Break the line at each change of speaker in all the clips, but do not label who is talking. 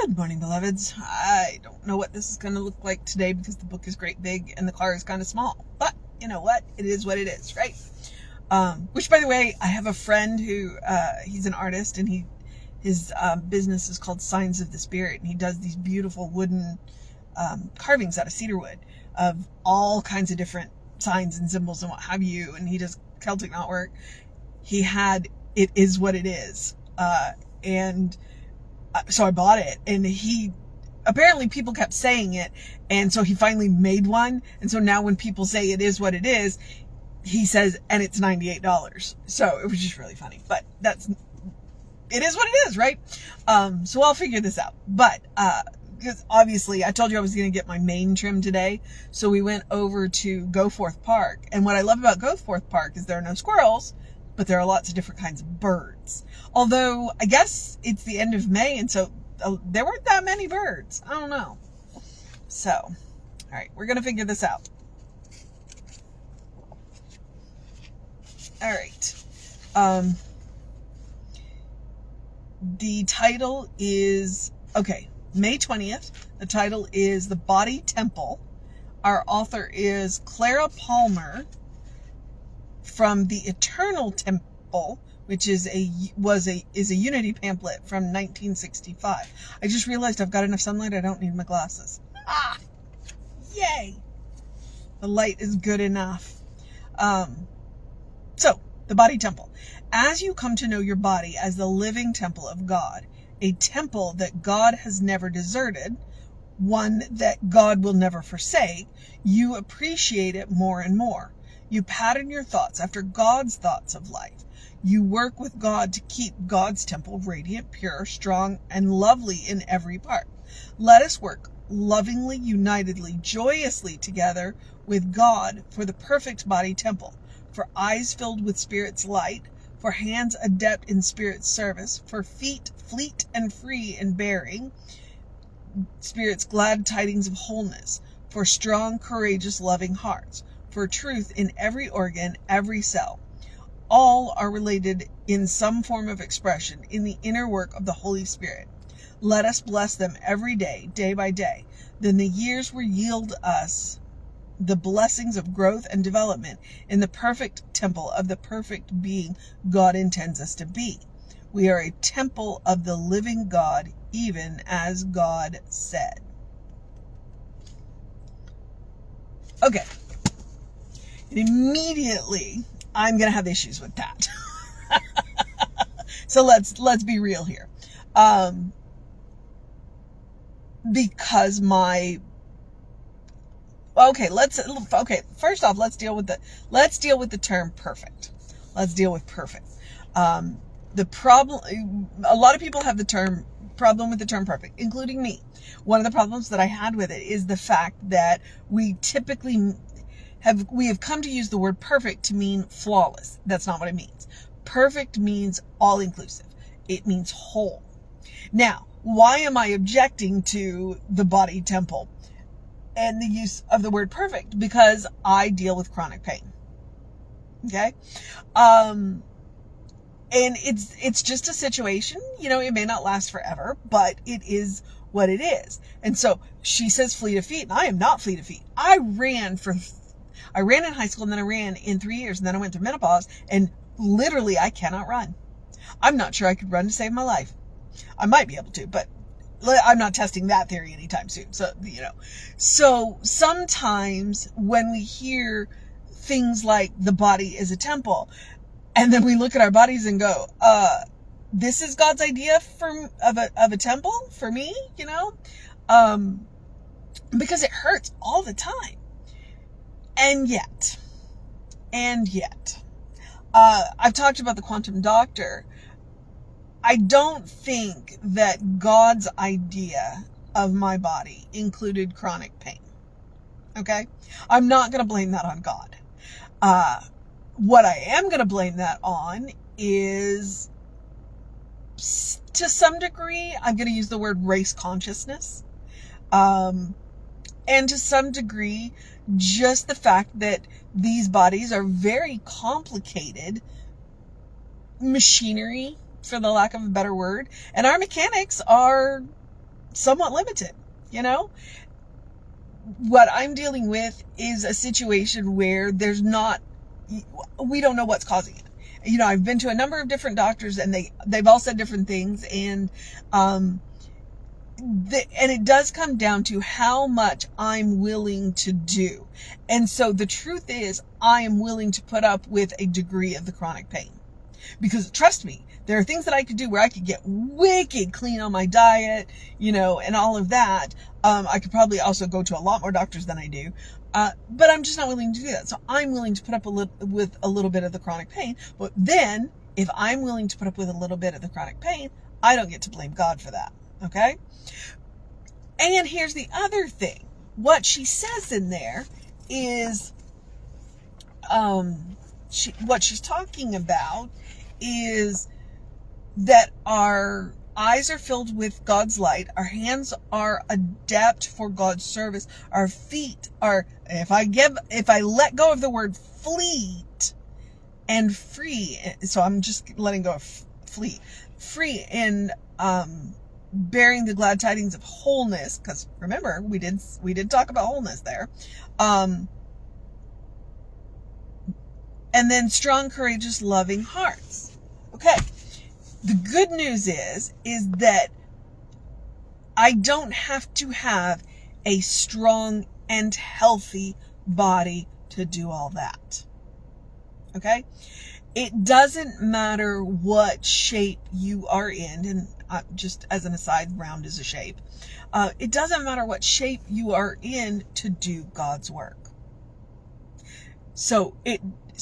Good morning, beloveds. I don't know what this is going to look like today because the book is great big and the car is kind of small. But you know what? It is what it is, right? Which, by the way, I have a friend who, he's an artist and his business is called Signs of the Spirit. And he does these beautiful wooden carvings out of cedar wood of all kinds of different signs and symbols and what have you. And he does Celtic knotwork. He had It Is What It Is. So I bought it, and apparently people kept saying it, and so he finally made one, and so now when people say it is what it is, he says, and it's $98. So it was just really funny, but it is what it is, right? So I'll figure this out, but, because obviously I told you I was going to get my mane trimmed today, so we went over to Goforth Park, and what I love about Goforth Park is there are no squirrels, but there are lots of different kinds of birds. Although, I guess it's the end of May, and so there weren't that many birds. I don't know. So, all right, we're going to figure this out. All right. The title is, May 20th. The title is The Body Temple. Our author is Clara Palmer from The Eternal Temple, which is a Unity pamphlet from 1965. I just realized I've got enough sunlight. I don't need my glasses. Yay! The light is good enough. So, the body temple. As you come to know your body as the living temple of God, a temple that God has never deserted, one that God will never forsake, you appreciate it more and more. You pattern your thoughts after God's thoughts of life. You work with God to keep God's temple radiant, pure, strong, and lovely in every part. Let us work lovingly, unitedly, joyously together with God for the perfect body temple, for eyes filled with Spirit's light, for hands adept in Spirit's service, for feet fleet and free in bearing Spirit's glad tidings of wholeness, for strong, courageous, loving hearts, for truth in every organ, every cell. All are related in some form of expression in the inner work of the Holy Spirit. Let us bless them every day, day by day. Then the years will yield us the blessings of growth and development in the perfect temple of the perfect being God intends us to be. We are a temple of the living God, even as God said. Okay. And immediately, I'm going to have issues with that. So let's be real here. Because first off, let's deal with the term perfect. Let's deal with perfect. The problem, a lot of people have the problem with the term perfect, including me. One of the problems that I had with it is the fact that we typically have come to use the word perfect to mean flawless. That's not what it means. Perfect means all-inclusive. It means whole. Now, why am I objecting to the body temple and the use of the word perfect? Because I deal with chronic pain. Okay? And it's just a situation, it may not last forever, but it is what it is. And so she says fleet of feet, and I am not fleet of feet. I ran in high school, and then I ran in 3 years, and then I went through menopause, and literally I cannot run. I'm not sure I could run to save my life. I might be able to, but I'm not testing that theory anytime soon. So sometimes when we hear things like the body is a temple, and then we look at our bodies and go, this is God's idea of a temple for me, because it hurts all the time. And yet, I've talked about the quantum doctor. I don't think that God's idea of my body included chronic pain. Okay? I'm not going to blame that on God. What I am going to blame that on is, to some degree, I'm going to use the word race consciousness. And to some degree, just the fact that these bodies are very complicated machinery, for the lack of a better word, and our mechanics are somewhat limited, you know? What I'm dealing with is a situation where we don't know what's causing it. You know, I've been to a number of different doctors, and they've all said different things, and it does come down to how much I'm willing to do. And so the truth is, I am willing to put up with a degree of the chronic pain. Because trust me, there are things that I could do where I could get wicked clean on my diet, you know, and all of that. I could probably also go to a lot more doctors than I do. But I'm just not willing to do that. So I'm willing to put up with a little bit of the chronic pain. But then, if I'm willing to put up with a little bit of the chronic pain, I don't get to blame God for that. Okay? And here's the other thing. What she says in there is, what she's talking about is that our eyes are filled with God's light, our hands are adept for God's service, our feet are, if I let go of the word fleet and free, so I'm just letting go of free in bearing the glad tidings of wholeness, because remember, we did talk about wholeness there, and then strong, courageous, loving hearts. Okay. The good news is that I don't have to have a strong and healthy body to do all that. Okay? It doesn't matter what shape you are in, and just as an aside, round is a shape. It doesn't matter what shape you are in to do God's work. So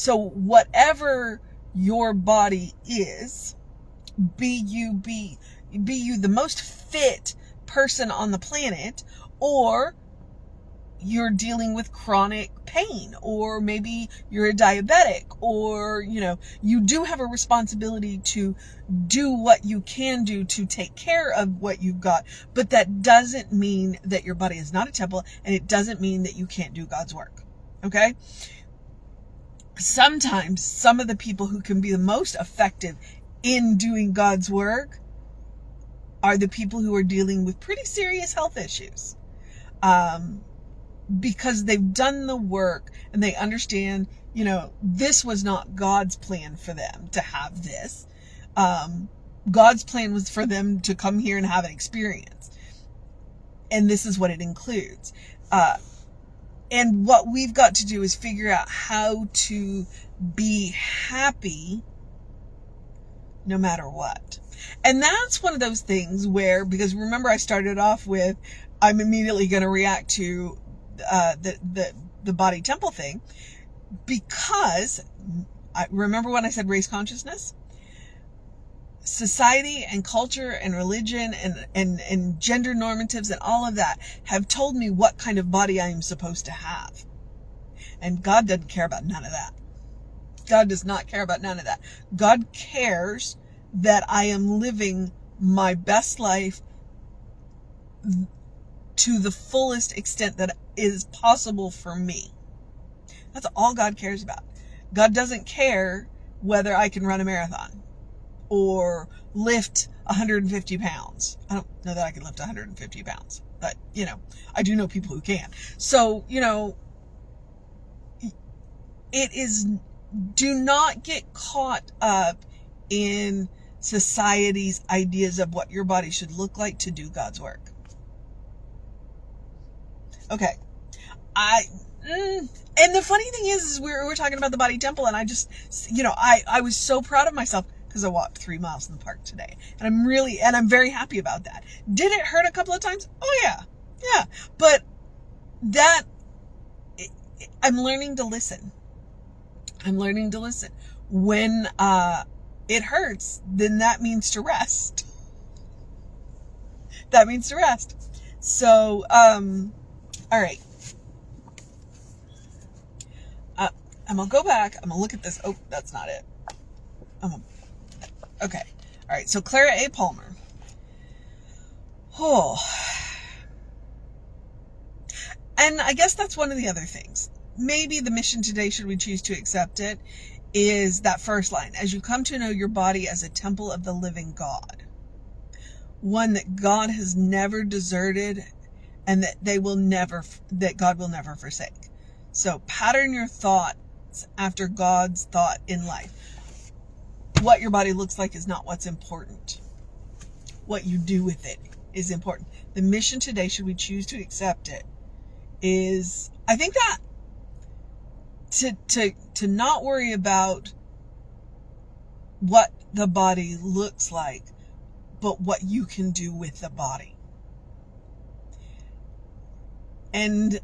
whatever your body is, be you the most fit person on the planet, or you're dealing with chronic pain, or maybe you're a diabetic, or, you know, you do have a responsibility to do what you can do to take care of what you've got, but that doesn't mean that your body is not a temple, and it doesn't mean that you can't do God's work. Okay? Sometimes some of the people who can be the most effective in doing God's work are the people who are dealing with pretty serious health issues. Because they've done the work and they understand, you know, this was not God's plan for them to have this. God's plan was for them to come here and have an experience. And this is what it includes. And what we've got to do is figure out how to be happy no matter what. And that's one of those things where, because remember I started off with, I'm immediately going to react to the body temple thing, because I remember when I said race consciousness, society and culture and religion and gender normatives and all of that have told me what kind of body I am supposed to have. And God doesn't care about none of that. God does not care about none of that. God cares that I am living my best life to the fullest extent that is possible for me. That's all God cares about. God doesn't care whether I can run a marathon or lift 150 pounds. I don't know that I can lift 150 pounds, but, you know, I do know people who can. So, you know, it is, do not get caught up in society's ideas of what your body should look like to do God's work. Okay. And the funny thing is we're talking about the body temple, and I just, you know, I was so proud of myself because I walked 3 miles in the park today, and I'm very happy about that. Did it hurt a couple of times? Oh yeah. But I'm learning to listen. When it hurts, then that means to rest. So, all right. I'm going to go back. I'm going to look at this. Oh, that's not it. Okay. All right. So Clara A. Palmer. Oh. And I guess that's one of the other things. Maybe the mission today, should we choose to accept it, is that first line. As you come to know your body as a temple of the living God. one that God has never deserted, and that God will never forsake. So pattern your thoughts after God's thought in life. What your body looks like is not what's important. What you do with it is important. The mission today, should we choose to accept it, is, I think, that to not worry about what the body looks like, but what you can do with the body. And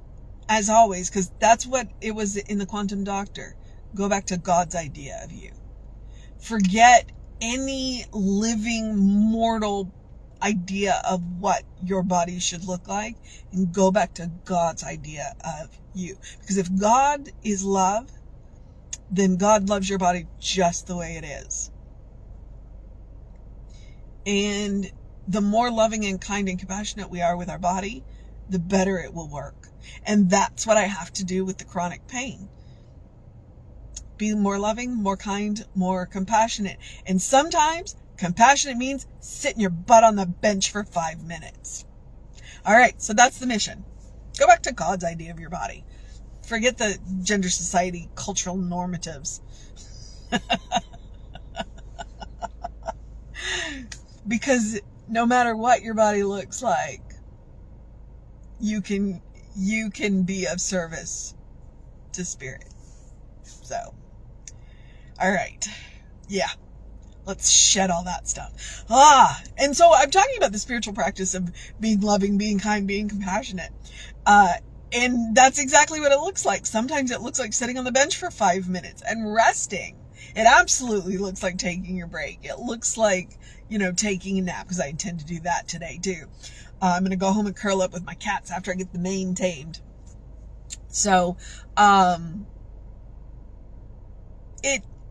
as always, because that's what it was in the Quantum Doctor, go back to God's idea of you. Forget any living mortal idea of what your body should look like, and go back to God's idea of you. Because if God is love, then God loves your body just the way it is. And the more loving and kind and compassionate we are with our body, the better it will work. And that's what I have to do with the chronic pain. Be more loving, more kind, more compassionate. And sometimes compassionate means sitting your butt on the bench for 5 minutes. All right, so that's the mission. Go back to God's idea of your body. Forget the gender society cultural normatives. Because no matter what your body looks like, you can be of service to spirit. So, all right. Yeah. Let's shed all that stuff. And so I'm talking about the spiritual practice of being loving, being kind, being compassionate. And that's exactly what it looks like. Sometimes it looks like sitting on the bench for 5 minutes and resting. It absolutely looks like taking your break. It looks like, taking a nap, because I intend to do that today too. I'm going to go home and curl up with my cats after I get the mane tamed. So,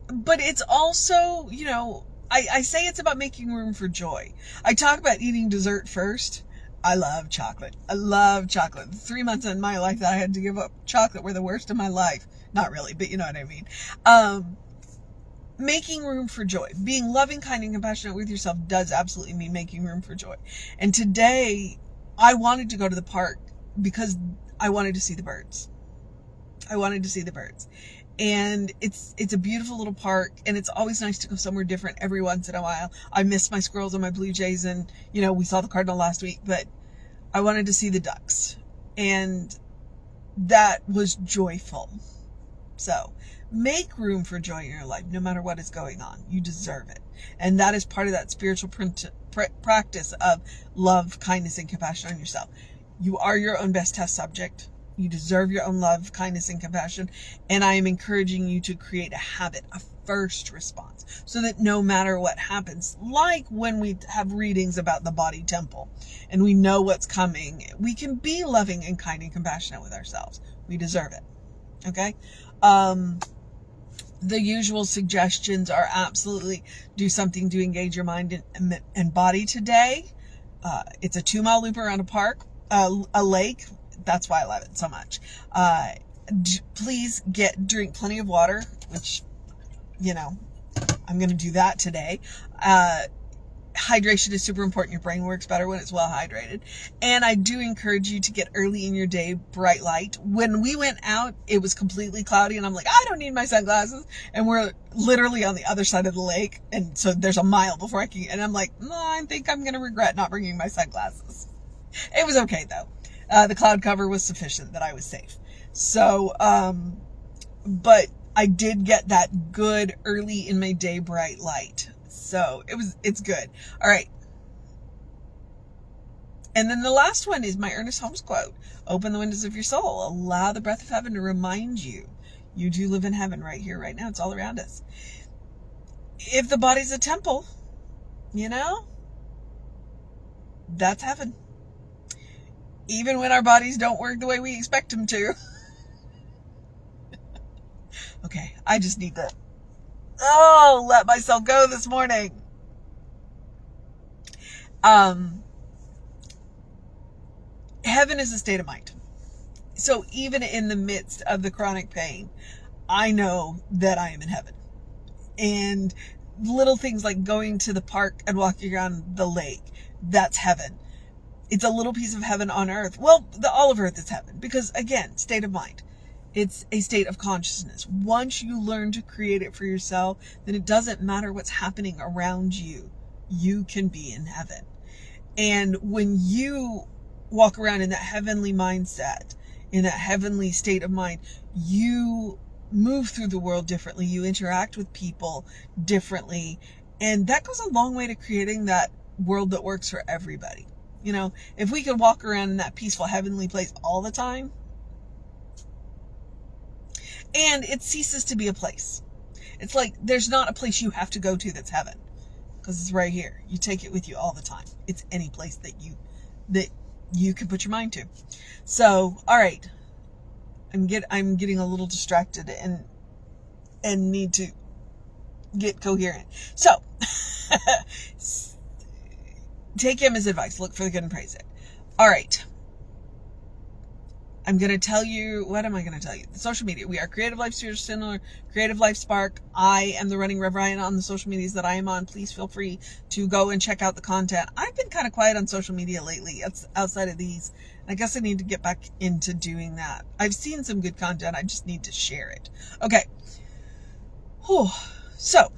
but it's also, I say it's about making room for joy. I talk about eating dessert first. I love chocolate. The 3 months in my life that I had to give up chocolate were the worst of my life. Not really, but you know what I mean. Making room for joy. Being loving, kind, and compassionate with yourself does absolutely mean making room for joy. And today, I wanted to go to the park because I wanted to see the birds. And it's a beautiful little park, and it's always nice to go somewhere different every once in a while. I miss my squirrels and my blue jays, and, we saw the cardinal last week, but I wanted to see the ducks. And that was joyful. So, make room for joy in your life, no matter what is going on. You deserve it. And that is part of that spiritual practice of love, kindness, and compassion on yourself. You are your own best test subject. You deserve your own love, kindness, and compassion. And I am encouraging you to create a habit, a first response, so that no matter what happens, like when we have readings about the body temple and we know what's coming, we can be loving and kind and compassionate with ourselves. We deserve it. Okay? The usual suggestions are absolutely do something to engage your mind and body today. It's a 2-mile loop around a lake. That's why I love it so much. Please drink plenty of water, which, I'm going to do that today. Hydration is super important. Your brain works better when it's well hydrated. And I do encourage you to get early in your day bright light. When we went out, it was completely cloudy, and I'm like, I don't need my sunglasses. And we're literally on the other side of the lake. And so there's a mile before I can, and I'm like, no, I think I'm going to regret not bringing my sunglasses. It was okay though. The cloud cover was sufficient that I was safe. So, but I did get that good early in my day bright light. So it's good. All right. And then the last one is my Ernest Holmes quote. Open the windows of your soul. Allow the breath of heaven to remind you. You do live in heaven right here, right now. It's all around us. If the body's a temple, that's heaven. Even when our bodies don't work the way we expect them to. Okay, I just need to let myself go this morning. Heaven is a state of mind. So even in the midst of the chronic pain, I know that I am in heaven. And little things like going to the park and walking around the lake, That's heaven. It's a little piece of heaven on earth. Well, all of earth is heaven because, again, state of mind. It's a state of consciousness. Once you learn to create it for yourself, then it doesn't matter what's happening around you. You can be in heaven. And when you walk around in that heavenly mindset, in that heavenly state of mind, you move through the world differently. You interact with people differently. And that goes a long way to creating that world that works for everybody. You know, if we could walk around in that peaceful heavenly place all the time, and it ceases to be a place. It's like there's not a place you have to go to that's heaven, because it's right here. You take it with you all the time. It's any place that you can put your mind to. So, all right, I'm getting a little distracted and need to get coherent. So, take Emma's advice. Look for the good and praise it. All right. I'm going to tell you, what am I going to tell you? The social media. We are Creative Life Spiritual Similar, Creative Life Spark. I am the running Rev Ryan on the social medias that I am on. Please feel free to go and check out the content. I've been kind of quiet on social media lately. It's outside of these. I guess I need to get back into doing that. I've seen some good content. I just need to share it. Okay. Whew. So,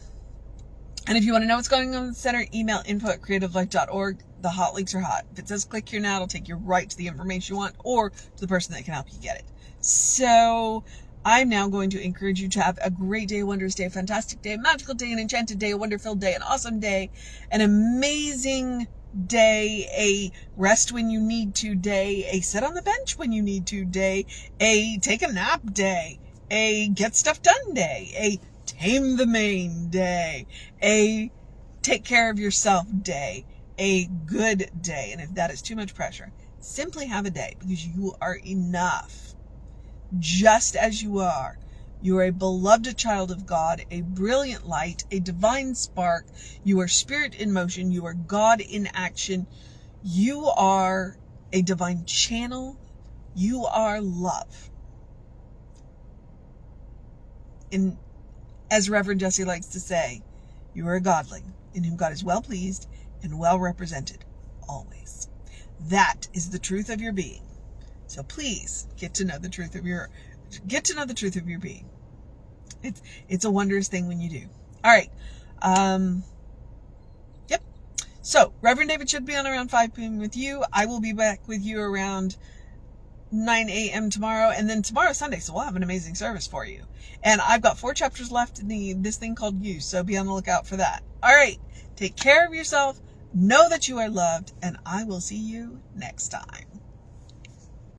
and if you want to know what's going on in the center, email info@creativelife.org. The hot links are hot. If it says click here now, it'll take you right to the information you want or to the person that can help you get it. So I'm now going to encourage you to have a great day, a wondrous day, a fantastic day, a magical day, an enchanted day, a wonder-filled day, an awesome day, an amazing day, a rest when you need to day, a sit on the bench when you need to day, a take a nap day, a get stuff done day, a tame the mane day, a take care of yourself day, a good day. And if that is too much pressure, simply have a day, because you are enough just as you are. You are a beloved child of God, a brilliant light, a divine spark. You are spirit in motion. You are God in action. You are a divine channel. You are love. And as Reverend Jesse likes to say, you are a godling in whom God is well pleased and well represented always. That is the truth of your being. So please get to know the truth of your being. It's a wondrous thing when you do. All right. Yep. So Reverend David should be on around 5 p.m. with you. I will be back with you around 9 a.m. tomorrow, and then tomorrow's Sunday, so we'll have an amazing service for you. And I've got 4 chapters left in this thing called You, so be on the lookout for that. All right. Take care of yourself. Know that you are loved, and I will see you next time.